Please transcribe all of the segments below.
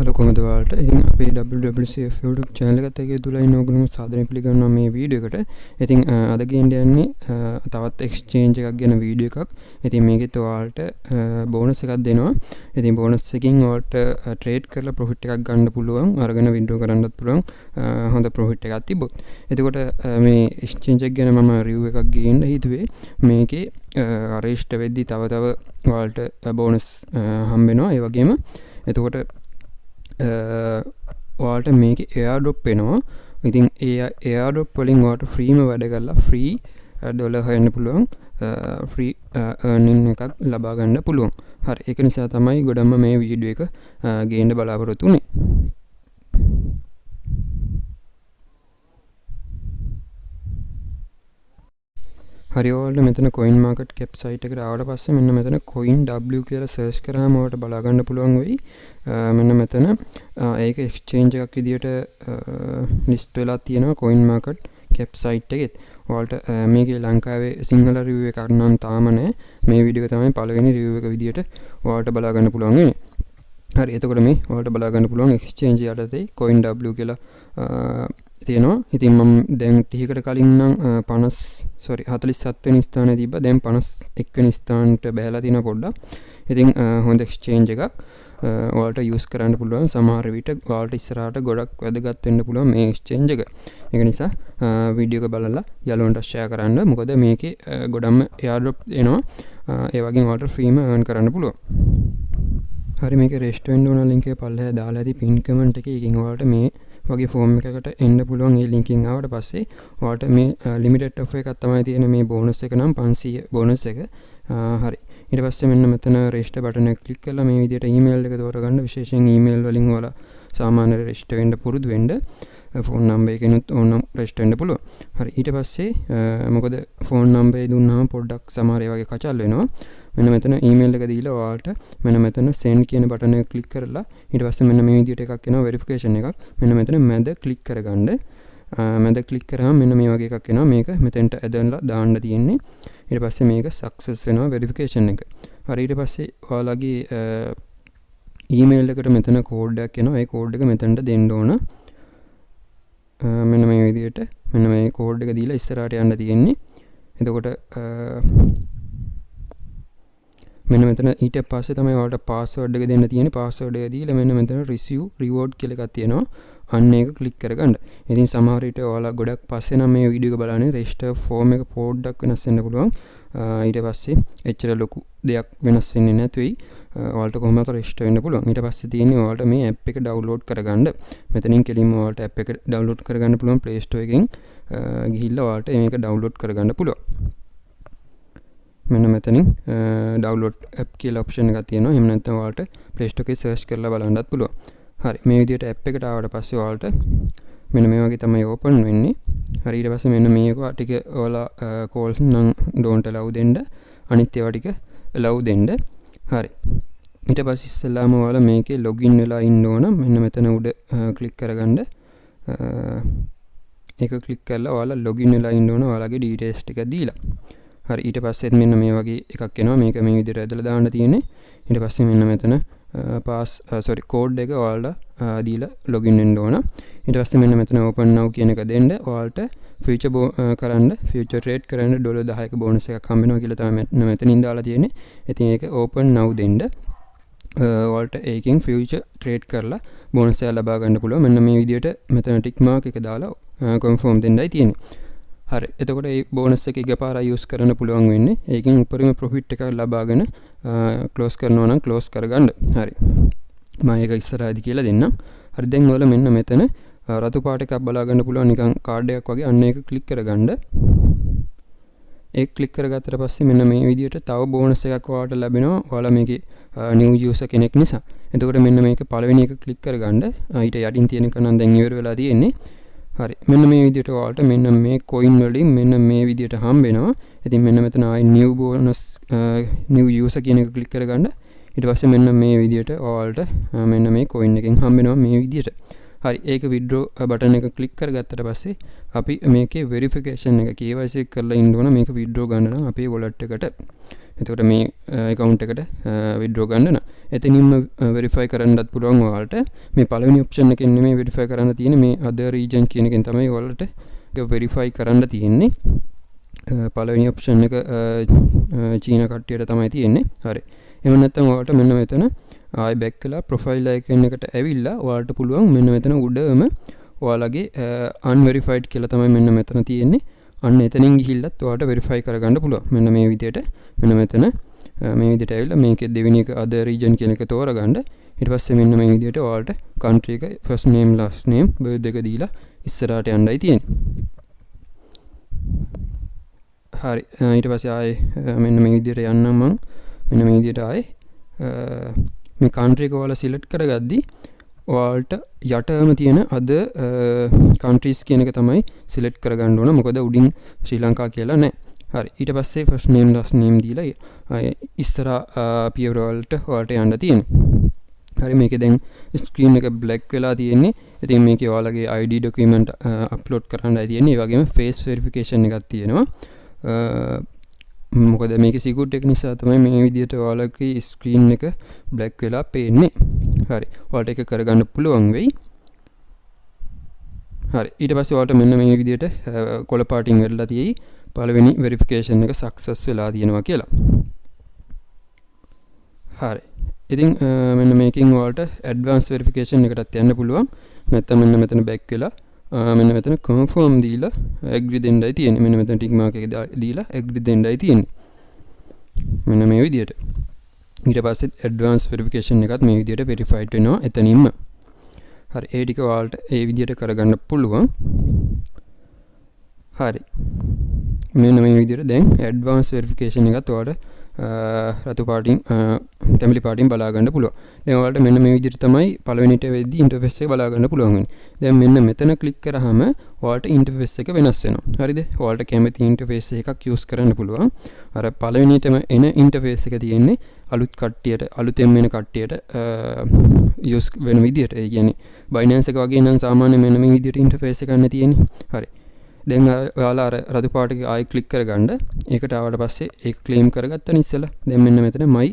Hello කොහමද ඔයාලට? ඉතින් අපේ WwCf YouTube channel එකත් එක්ක ඉදලා ඉන්න ඕගොල්ලෝ සාදරයෙන් පිළිගන්නවා මේ වීඩියෝ එකට. ඉතින් අද ගේන්න යන්නේ තවත් exchange එකක් ගැන වීඩියෝ එකක්. ඉතින් මේකෙත් ඔයාලට බෝනස් එකක් දෙනවා. ඉතින් බෝනස් එකකින් ඔයාලට trade කරලා profit එකක් ගන්න පුළුවන්. අරගෙන withdraw කරන්නත් පුළුවන්. හොඳ profit එකක් තිබ්බොත්. එතකොට මේ exchange එක ගැන මම review එකක් ගේන්න හිතුවේ. මේකේ register වෙද්දි තව ඔයාලට බෝනස් හම්බ වෙනවා. ඒ වගේම එතකොට ඔයාලට මේකේ airdrop වෙනවා. ඉතින් ඒ airdrop වලින් ඔයාලට ෆ්‍රීම වැඩ කරලා ෆ්‍රී ඩොලර් හොයන්න පුළුවන්. ෆ්‍රී earning එකක් ලබා ගන්න පුළුවන්. හරි. ඒක නිසා තමයි ගොඩක්ම මේ වීඩියෝ එක ගේන්න බලාපොරොත්තු වෙන්නේ. හරි ඔයාලට මෙතන Coinmarketcap site එකට ආවට පස්සේ මෙන්න මෙතන CoinW කියලා search කරාම ඔයාලට බලා ගන්න පුළුවන් වෙයි. මෙන්න මෙතන ඒක exchange එකක් විදියට list වෙලා තියෙනවා Coinmarketcap site එකෙත්. ඔයාලට මේකේ ලංකාවේ සිංහල review එකක් නම් තාම නැහැ. මේ වීඩියෝ එක තමයි පළවෙනි review එක විදියට ඔයාලට බලා ගන්න පුළුවන් වෙන්නේ. හරි. එතකොට මේ ඔයාලට බලා ගන්න පුළුවන් exchange යටතේ CoinW කියලා තියෙනවා. ඉතින් මම දැන් ටිකකට කලින් නම් 47 වෙනි ස්ථානයේ තිබ්බා. දැන් 51 වෙනි ස්ථානට බහැලා තියෙන පොඩ්ඩක්. ඉතින් හොඳ exchange එකක් ඔයාලට use කරන්න පුළුවන්. සමහර විට ඔයාලට ඉස්සරහට ගොඩක් වැදගත් වෙන්න පුළුවන් මේ exchange එක. ඒක නිසා වීඩියෝ එක බලලා යාළුවන්ට share කරන්න. මොකද මේකේ ගොඩක්ම airdrop එනවා. ඒ වගේම ඔයාලට ෆ්‍රීම earn කරන්න පුළුවන්. හරි. මේකේ register වෙන්න ඕන link එක පල්ලෙහා දාලා ඇති pin comment එකේ. ඒකෙන් ඔයාලට මේ වගේ ෆෝම් එකකට එන්න පුළුවන්. ඒ ලින්කින් ආවට පස්සේ ඔයාලට මේ ලිමිටඩ් ඔෆර් එකක් තමයි තියෙන මේ බෝනස් එක නම් 500 බෝනස් එක. හරි. ඊට පස්සේ මෙන්න මෙතන register button එක ක්ලික් කරලා මේ විදිහට email එක තෝරගන්න. විශේෂයෙන් email වලින් ඔයාලා සාමාන්‍ය register වෙන්න පුරුදු වෙන්න. ෆෝන් නම්බර් එකෙනුත් ඕනම් register වෙන්න පුළුවන්. හරි. ඊට පස්සේ මොකද ෆෝන් නම්බර් එක දුන්නාම පොඩ්ඩක් සමහර ඒ වගේ කචල් වෙනවා. මෙන්න මෙතන email එක දීලා ඔයාලට මෙන්න මෙතන send කියන බටන් එක ක්ලික් කරලා ඊට පස්සේ මෙන්න මේ විදිහට එකක් එනවා verification එකක්. මෙන්න මෙතන මැද ක්ලික් කරගන්න. මැද ක්ලික් කරාම මෙන්න මේ වගේ එකක් එනවා. මේක මෙතෙන්ට ඇදලා දාන්න තියෙන්නේ. ඊට පස්සේ මේක success වෙනවා verification එක. හරි. ඊට පස්සේ ඔයාලගේ email එකට මෙතන code එකක් එනවා. ඒ code එක මෙතනට දෙන්න ඕන. මෙන්න මේ විදිහට මෙන්න මේ code එක දීලා ඉස්සරහට යන්න තියෙන්නේ. එතකොට මෙන්න මෙතන ඊට පස්සේ තමයි ඔයාලට password එක දෙන්න තියෙන්නේ. password එක දීලා මෙන්න මෙතන receive reward කියලා එකක් තියෙනවා. අන්න ඒක ක්ලික් කරගන්න. ඉතින් සමහර විට ඔයාලා ගොඩක් පස්සේ නම් මේ වීඩියෝ එක බලන්නේ register form එක පොඩ්ඩක් වෙනස් වෙන්න පුළුවන්. ඊට පස්සේ එච්චර ලොකු දෙයක් වෙනස් වෙන්නේ නැතුයි. ඔයාලට කොහොමද register වෙන්න පුළුවන්. ඊට පස්සේ තියෙන්නේ ඔයාලට මේ app එක download කරගන්න. මෙතනින් කෙලින්ම ඔයාලට app එක download කරගන්න පුළුවන් Play Store එකෙන් ගිහිල්ලා ඔයාලට මේක download කරගන්න පුළුවන්. මෙන්න මෙතනින් download app කියලා option එකක් තියෙනවා. එහෙම නැත්නම් ඔයාලට Play Store එකේ search කරලා බලන්නත් පුළුවන්. හරි. මේ විදිහට app එකට ආවට පස්සේ ඔයාලට මෙන්න මේ වගේ තමයි open වෙන්නේ. හරි. ඊට පස්සේ මෙන්න මේක ටික ඔයාලා calls නම් don't allow දෙන්න. අනිත් ඒවා ටික allow දෙන්න. හරි. ඊට පස්සේ ඉස්සෙල්ලාම ඔයාලා මේකේ login වෙලා ඉන්න ඕන. මෙන්න මෙතන උඩ click කරගන්න. ඒක click කරලා ඔයාලා login වෙලා ඉන්න ඕන. ඔයාලගේ details ටික දීලා. හරි. ඊට පස්සෙත් මෙන්න මේ වගේ එකක් එනවා. මේක මේ විදිහට ඇදලා දාන්න තියෙන්නේ. ඊට පස්සේ මෙන්න මෙතන code එක ඔයාලට දීලා login වෙන්න ඕන. ඊට පස්සේ මෙන්න මෙතන open now කියන එක දෙන්න. ඔයාලට future trade කරන්න ඩොලර් 10ක බෝනස් එකක් හම්බ වෙනවා කියලා තමයි මෙතනින් දාලා තියෙන්නේ. ඉතින් ඒක open now දෙන්න. ඔයාලට ඒකෙන් future trade කරලා බෝනස් එක ලබා ගන්න පුළුවන්. මෙන්න මේ විදිහට මෙතන tick mark එක දාලා confirm දෙන්නයි තියෙන්නේ. හරි. එතකොට මේ බෝනස් එක එකපාරයි use කරන්න පුළුවන් වෙන්නේ. ඒකෙන් උපරිම profit එකක් ලබාගෙන close කරනවා නම් close කරගන්න. හරි. මම ඒක ඉස්සරහදී කියලා දෙන්නම්. හරි. දැන් ඔයාලා මෙන්න මෙතන රතු පාට එකක් බලා ගන්න පුළුවන් නිකන් කාඩ් එකක් වගේ. අන්න ඒක ක්ලික් කරගන්න. ඒක ක්ලික් කරගත්තට පස්සේ මෙන්න මේ විදිහට තව බෝනස් එකක් ඔයාලට ලැබෙනවා. ඔයාලා මේකේ new user කෙනෙක් නිසා. එතකොට මෙන්න මේක පළවෙනි එක ක්ලික් කරගන්න. ඊට යටින් තියෙන එක නම් දැන් ඉවර වෙලා තියෙන්නේ. හරි. මෙන්න මේ විදිහට ඔයාලට මෙන්න මේ coin වලින් මෙන්න මේ විදිහට හම්බ වෙනවා. ඉතින් මෙන්න මෙතන ආයි new bonus new user කියන එක ක්ලික් කරගන්න. ඊට පස්සේ මෙන්න මේ විදිහට ඔයාලට මෙන්න මේ coin එකෙන් හම්බ වෙනවා මේ විදිහට. හරි. ඒක withdraw බටන් එක ක්ලික් කරගත්තට පස්සේ අපි මේකේ verification එක KYC කරලා ඉන්න ඕන මේක withdraw ගන්න නම් අපේ wallet එකට. එතකොට මේ account එකට withdraw ගන්න නම් එතනින්ම verify කරන්නත් පුළුවන් ඔයාලට. මේ පළවෙනි option එකෙන් නෙමෙයි verify කරන්න තියෙන්නේ, මේ other region කියන එකෙන් තමයි ඔයාලට ඒක verify කරන්න තියෙන්නේ. පළවෙනි option එක චීන කට්ටියට තමයි තියෙන්නේ. හරි. එහෙම නැත්නම් ඔයාලට මෙන්න මෙතන ආයි back කළා profile icon එකට ඇවිල්ලා ඔයාලට පුළුවන් මෙන්න මෙතන උඩම ඔයාලගේ unverified කියලා තමයි මෙන්න මෙතන තියෙන්නේ. අන්න එතනින් ගිහිල්ලත් ඔයාලට verify කරගන්න පුළුවන්. මෙන්න මේ විදිහට මෙන්න මෙතන මේ විදිහට ඇවිල්ලා මේකේ දෙවෙනි එක other region කියන එක තෝරගන්න. ඊට පස්සේ මෙන්න මේ විදිහට ඔයාලට country එක first name last name birth එක දීලා ඉස්සරහට යන්නයි තියෙන්නේ. හරි. ඊට පස්සේ ආයේ මෙන්න මේ විදිහට යන්නම් මම. මෙන්න මේ විදිහට ආයේ මේ country එක ඔයාලා select කරගද්දී ඔයාලට යටම තියෙන අද countries කියන එක තමයි select කරගන්න ඕන. මොකද උඩින් ශ්‍රී ලංකා කියලා නැහැ. හරි. ඊට පස්සේ first name last name දීලා ඉස්සරහ පියවර වලට ඔයාලට යන්න තියෙනවා. හරි. මේකේ දැන් screen එක black වෙලා තියෙන්නේ. ඉතින් මේකේ ඔයාලගේ ID document upload කරන්නයි තියෙන්නේ. ඒ වගේම face verification එකක් තියෙනවා. මොකද මේකේ security එක නිසා තමයි මේ විදිහට ඔයාලගේ screen එක black වෙලා පේන්නේ. හරි. ඔයාලට ඒක කරගන්න පුළුවන් වෙයි. හරි. ඊට පස්සේ ඔයාලට මෙන්න මේ විදිහට කොළ පාටින් වෙරලා තියෙයි පළවෙනි verification එක success වෙලා තියෙනවා කියලා. හරි. ඉතින් මෙන්න මේකෙන් ඔයාලට advanced verification එකටත් යන්න පුළුවන්. නැත්නම් මෙන්න මෙතන back වෙලා මෙන්න මෙතන confirm දීලා agree දෙන්නයි තියෙන්නේ. මෙන්න මෙතන tick mark එක දීලා agree දෙන්නයි තියෙන්නේ. මෙන්න මේ විදිහට. ඊට පස්සේ advanced verification එකත් මේ විදිහට verified වෙනවා එතනින්ම. හරි. ඒ ටික ඔයාලට ඒ විදිහට කරගන්න පුළුවන්. හරි. මෙන්න මේ විදිහට දැන් advanced verification එකත් ඔයාලට රතු පාටින් තැඹිලි පාටින් බලා ගන්න පුළුවන්. දැන් ඔයාලට මෙන්න මේ විදිහට තමයි පළවෙනිට වෙද්දී ඉන්ටර්ෆේස් එක බලා ගන්න පුළුවන් වෙන්නේ. දැන් මෙන්න මෙතන ක්ලික් කරාම ඔයාලට ඉන්ටර්ෆේස් එක වෙනස් වෙනවා. හරිද? ඔයාලට කැමති ඉන්ටර්ෆේස් එකක් යූස් කරන්න පුළුවන්. අර පළවෙනිටම එන ඉන්ටර්ෆේස් එක තියෙන්නේ අලුත් කට්ටියට අලුතෙන් එන කට්ටියට යූස් වෙන විදිහට. ඒ කියන්නේ Binance එක වගේ නම් සාමාන්‍ය මෙන්න මේ විදිහට ඉන්ටර්ෆේස් එකක් තියෙන්නේ. හරි. දැන් ඔයාලා අර රතු පාට එක ආයෙ ක්ලික් කරගන්න. ඒකට ආවට පස්සේ ඒක ක්ලේම් කරගත්තන ඉස්සෙල්ලා. දැන් මෙන්න මෙතන my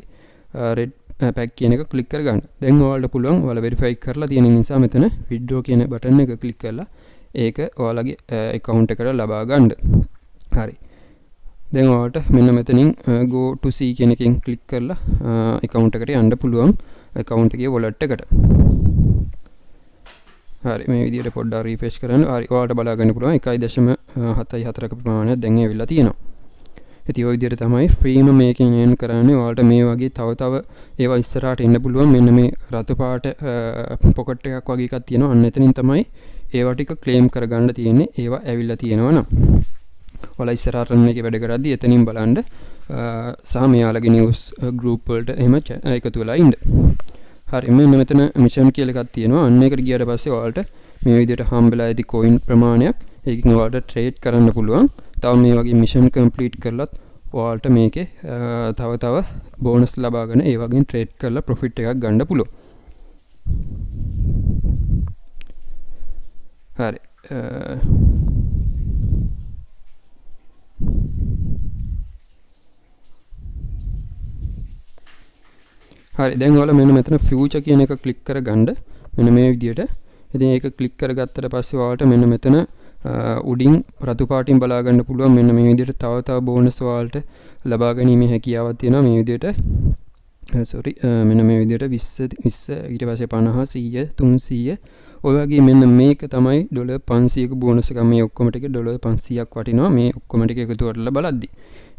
red pack කියන එක ක්ලික් කරගන්න. දැන් ඔයාලට පුළුවන් ඔයාලා verify කරලා තියෙන නිසා මෙතන withdraw කියන බටන් එක ක්ලික් කරලා ඒක ඔයාලගේ account එකට ලබා ගන්න. හරි. දැන් ඔයාලට මෙන්න මෙතනින් go to see කියන එකෙන් ක්ලික් කරලා account එකට යන්න පුළුවන්. account එකේ wallet එකට. හරි. මේ විදිහට පොඩ්ඩක් රිෆ්‍රෙෂ් කරන්න. හරි. ඔයාලට බලා ගන්න පුළුවන් 1.74ක ප්‍රමාණයක් දැන් ඇවිල්ලා තියෙනවා. ඉතින් ওই විදිහට තමයි ෆ්‍රීම මේකෙන් earn කරන්නේ. ඔයාලට මේ වගේ තව ඒවා ඉස්සරහට එන්න පුළුවන්. මෙන්න මේ රතු පාට පොකට් එකක් වගේ එකක් තියෙනවා. අන්න එතනින් තමයි ඒවා ටික ක්ලේම් කරගන්න තියෙන්නේ. ඒවා ඇවිල්ලා තියෙනවා නම්. ඔයාලා ඉස්සරහට රන් එකේ වැඩ කරද්දී එතනින් බලන්න සහ මෙයාලගේ news group වලට එහෙම එකතු වෙලා ඉන්න. හරි. මෙන්න මෙතන මිෂන් කියලා එකක් තියෙනවා. අන්න ඒකට ගියාට පස්සේ ඔයාලට මේ විදිහට හම්බෙලා ඇති coin ප්‍රමාණයක් ඒකෙන් ඔයාලට ට්‍රේඩ් කරන්න පුළුවන්. තව මේ වගේ මිෂන් කම්ප්ලීට් කරලත් ඔයාලට මේකේ තව බෝනස් ලබාගෙන ඒ වගේ ට්‍රේඩ් කරලා ප්‍රොෆිට් එකක් ගන්න පුළුවන්. හරි. හරි. දැන් ඔයාලා මෙන්න මෙතන future කියන එක ක්ලික් කරගන්න. මෙන්න මේ විදිහට. ඉතින් ඒක ක්ලික් කරගත්තට පස්සේ ඔයාලට මෙන්න මෙතන උඩින් රතු පාටින් බලා ගන්න පුළුවන්. මෙන්න මේ විදිහට තව බෝනස් ඔයාලට ලබා ගැනීමේ හැකියාවක් තියෙනවා. මේ විදිහට මෙන්න මේ විදිහට 20 ඊට පස්සේ 50 100 300 ඔය වගේ මෙන්න මේක තමයි $500ක බෝනස් එක. මේ ඔක්කොම ටික $500ක් වටිනවා මේ ඔක්කොම ටික එකතු කරලා බලද්දි.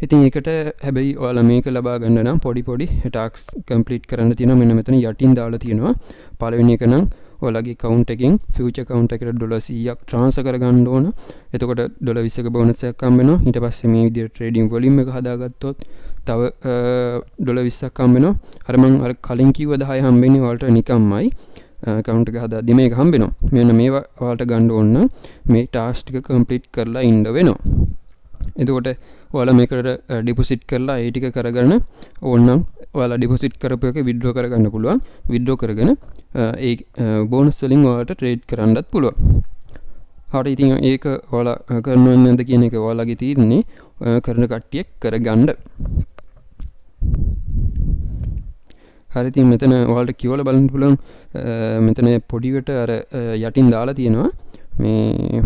ඉතින් ඒකට හැබැයි ඔයාලා මේක ලබා ගන්න නම් පොඩි ටාස්ක් කම්ප්ලීට් කරන්න තියෙනවා. මෙන්න මෙතන යටින් දාලා තියෙනවා. පළවෙනි එක නම් ඔයාලගේ account එකෙන් future account එකට $100ක් transfer කරගන්න ඕන. එතකොට $20ක බෝනස් එකක් හම්බ වෙනවා. ඊට පස්සේ මේ විදිහට trading volume එක හදාගත්තොත් තව $20ක් හම්බ වෙනවා. අර මම අර කලින් කිව්ව 10 හම්බෙන්නේ ඔයාලට නිකම්මයි. account එක හදාද්දි මේක හම්බ වෙනවා. මෙන්න මේවා ඔයාලට ගන්න ඕන නම් මේ task ටික complete කරලා ඉන්න වෙනවා. එතකොට ඔයාලා මේකට ඩිපොසිට් කරලා ඒ ටික කරගෙන ඕනනම් ඔයාලා ඩිපොසිට් කරපු එක විත්ඩ්‍රෝ කරගන්න පුළුවන්. විත්ඩ්‍රෝ කරගෙන ඒ බෝනස් වලින් ඔයාලට ට්‍රේඩ් කරන්නත් පුළුවන්. හරි. ඉතින් ඒක ඔයාලා කරනවද නැද්ද කියන එක ඔයාලගේ තීරණේ. කරන කට්ටිය කරගන්න. හරි ඉතින් මෙතන ඔයාලට කියවලා බලන්න පුළුවන් මෙතන පොඩිවට අර යටින් දාලා තියෙනවා මේ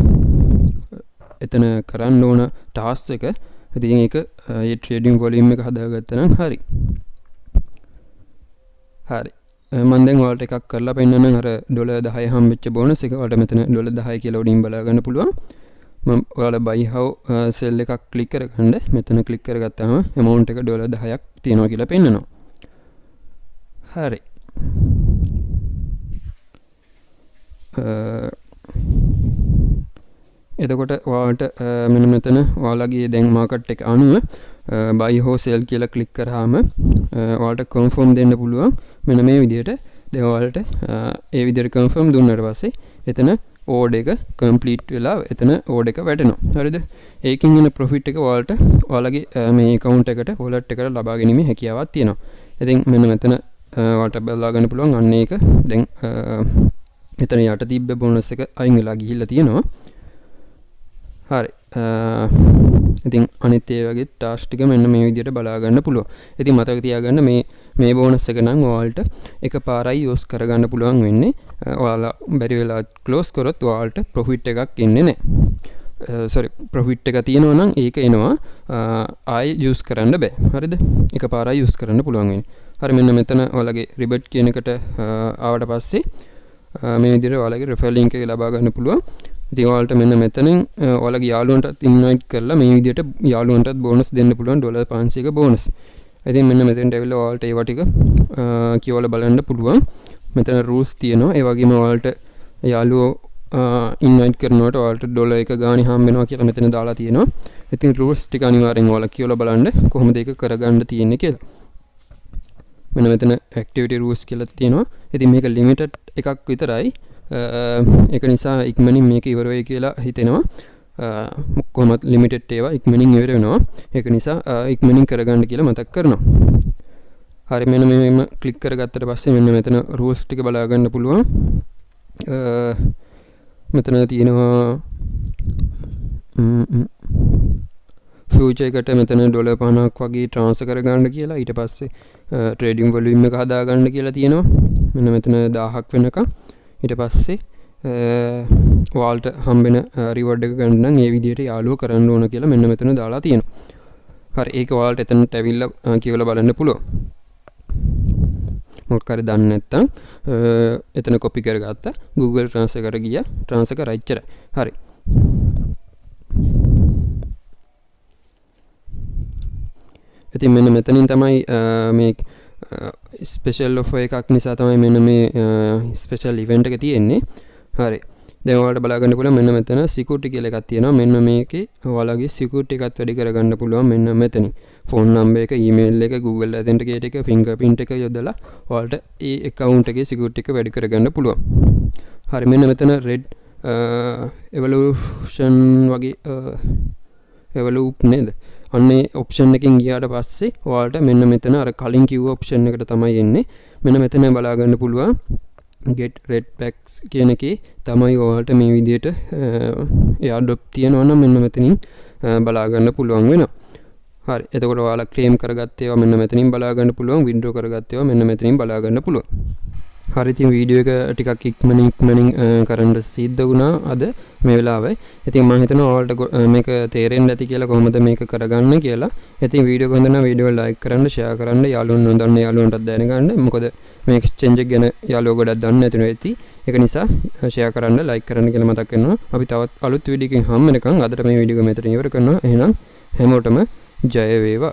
එතන කරන්න ඕන ටාස්ක් එක. ඉතින් ඒක ඒ ට්‍රේඩින් වොලියුම් එක හදාගත්තා නම් හරි. හරි. මම දැන් ඔයාලට එකක් කරලා පෙන්නන්නම් අර $10 හම්බෙච්ච බෝනස් එක. ඔයාලට මෙතන $10 කියලා උඩින් බලා ගන්න පුළුවන්. මම ඔයාලා buy how sell එකක් ක්ලික් කරගන්න. මෙතන ක්ලික් කරගත්තාම amount එක $10ක් තියෙනවා කියලා පෙන්නනවා. හරි. එතකොට ඔයාලට මෙන්න මෙතන ඔයාලගේ දැන් මාකට් එක අනුව buy how sell කියලා ක්ලික් කරාම ඔයාලට confirm දෙන්න පුළුවන්. මෙන්න මේ විදිහට දැන් ඔයාලට ඒ විදිහට confirm දුන්නාට පස්සේ එතන order එක complete වෙලා එතන order එක වැටෙනවා. හරිද? ඒකින් එන profit එක ඔයාලට ඔයාලගේ මේ account එකට wallet එකට ලබා ගැනීමේ හැකියාවක් තියෙනවා. ඉතින් මෙන්න මෙතන ඔයාලට බලා ගන්න පුළුවන් අන්න ඒක දැන් එතන යට තිබ්බ බෝනස් එක අයින් වෙලා ගිහිල්ලා තියෙනවා. හරි. ඉතින් අනිත් ඒ වගේ ටාස්ක් ටික මෙන්න මේ විදිහට බලා ගන්න පුළුවන්. ඉතින් මතක තියාගන්න මේ බෝනස් එක නම් ඔයාලට එකපාරයි යූස් කරගන්න පුළුවන් වෙන්නේ. ඔයාලා බැරි වෙලා ක්ලෝස් කරොත් ඔයාලට ප්‍රොෆිට් එකක් එන්නේ නැහැ. ප්‍රොෆිට් එක තියෙනවා නම් ඒක එනවා. ආයෙ යූස් කරන්න බෑ. හරිද? එකපාරයි යූස් කරන්න පුළුවන් වෙන්නේ. හරි මෙන්න මෙතන ඔයාලගේ රිබට් කියන එකට ආවට පස්සේ මේ විදිහට ඔයාලගේ රෙෆරල් ලින්ක් එක ලබා ගන්න පුළුවන්. ඉතින් ඔයාලට මෙන්න මෙතනින් ඔයාලගේ යාළුවන්ටත් ඉන්වයිට් කරලා මේ විදිහට යාළුවන්ටත් බෝනස් දෙන්න පුළුවන් $500ක බෝනස්. ඉතින් මෙන්න මෙතෙන්ට ඇවිල්ලා ඔයාලට ඒවා ටික කියවලා බලන්න පුළුවන්. මෙතන rules තියෙනවා. ඒ වගේම ඔයාලට යාළුවෝ ඉන්වයිට් කරනකොට ඔයාලට $1 ගාණි හම්බ වෙනවා කියලා මෙතන දාලා තියෙනවා. ඉතින් rules ටික අනිවාර්යෙන් ඔයාලා කියවලා බලන්න කොහොමද ඒක කරගන්න තියෙන්නේ කියලා. මෙන්න මෙතන activity rules කියලා තියෙනවා. ඉතින් මේක limited එකක් විතරයි. ඒක නිසා ඉක්මනින් මේක ඉවර වෙයි කියලා හිතෙනවා. කොහොමත් limited ඒවා ඉක්මනින් ඉවර වෙනවා. ඒක නිසා ඉක්මනින් කරගන්න කියලා මතක් කරනවා. හරි මෙන්න මෙහෙම ක්ලික් කරගත්තට පස්සේ මෙන්න මෙතන rules ටික බලා ගන්න පුළුවන්. මෙතන තියෙනවා future එකට මෙතන $50ක් වගේ transfer කරගන්න කියලා. ඊට පස්සේ trading volume එක හදා ගන්න කියලා තියෙනවා. මෙන්න මෙතන 1000ක් වෙනකම්. ඊට පස්සේ ඔයාලට හම්බෙන රිවෝඩ් එක ගන්න නම් ඒ විදිහට යාළුවෝ කරන්න ඕන කියලා මෙන්න මෙතන දාලා තියෙනවා. හරි ඒක ඔයාලට එතනට ඇවිල්ලා කියවලා බලන්න පුළුවන්. මොකක් හරි දන්නේ නැත්නම් එතන කොපි කරගත්තා Google Translate කර ගියා Translate කරා ඉච්චරයි. හරි. ඉතින් මෙන්න මෙතනින් තමයි මේ ස්පෙෂල් ඔෆර් එකක් නිසා තමයි මෙන්න මේ ස්පෙෂල් ඉවෙන්ට් එක තියෙන්නේ. හරි. දැන් ඔයාලට බලා ගන්න පුළුවන් මෙන්න මෙතන සිකියුරිටි කියලා එකක් තියෙනවා. මෙන්න මේකේ ඔයාලගේ සිකියුරිටි එකත් වැඩි කරගන්න පුළුවන් මෙන්න මෙතන. ෆෝන් නම්බර් එක, ඊමේල් එක, Google Authenticator එක, fingerprint එක යොදලා ඔයාලට ඒ account එකේ සිකියුරිටි එක වැඩි කරගන්න පුළුවන්. හරි මෙන්න මෙතන red evolution වගේ evolve නේද? අන්නේ ඔප්ෂන් එකකින් ගියාට පස්සේ ඔයාලට මෙන්න මෙතන අර කලින් කිව්ව ඔප්ෂන් එකට තමයි එන්නේ. මෙන්න මෙතන බලා ගන්න පුළුවන් get red packs කියන එකේ තමයි ඔයාලට මේ විදිහට airdrop තියෙනවා නම් මෙන්න මෙතනින් බලා ගන්න පුළුවන් වෙනවා. හරි. එතකොට ඔයාලා claim කරගත්ත ඒවා මෙන්න මෙතනින් බලා ගන්න පුළුවන්. withdraw කරගත්ත ඒවා මෙන්න මෙතනින් බලා ගන්න පුළුවන්. හරි ඉතින් වීඩියෝ එක ටිකක් ඉක්මනින් කරන්න සිද්ධ වුණා අද මේ වෙලාවේ. ඉතින් මම හිතනවා ඔයාලට මේක තේරෙන්න ඇති කියලා කොහොමද මේක කරගන්න කියලා. ඉතින් වීඩියෝ එක හොඳ නම් වීඩියෝ එක like කරන්න, share කරන්න, යාළුවෝ නොදන්න යාළුවන්ටත් දැනගන්න. මොකද මේ exchange එක ගැන යාළුවෝ ගොඩක් දන්නේ නැතුණු ඇති. ඒක නිසා share කරන්න, like කරන්න කියලා මතක් කරනවා. අපි තවත් අලුත් වීඩියෝ එකකින් හම්බ වෙනකන් අදට මේ වීඩියෝ එක මෙතන ඉවර කරනවා. එහෙනම් හැමෝටම ජය වේවා.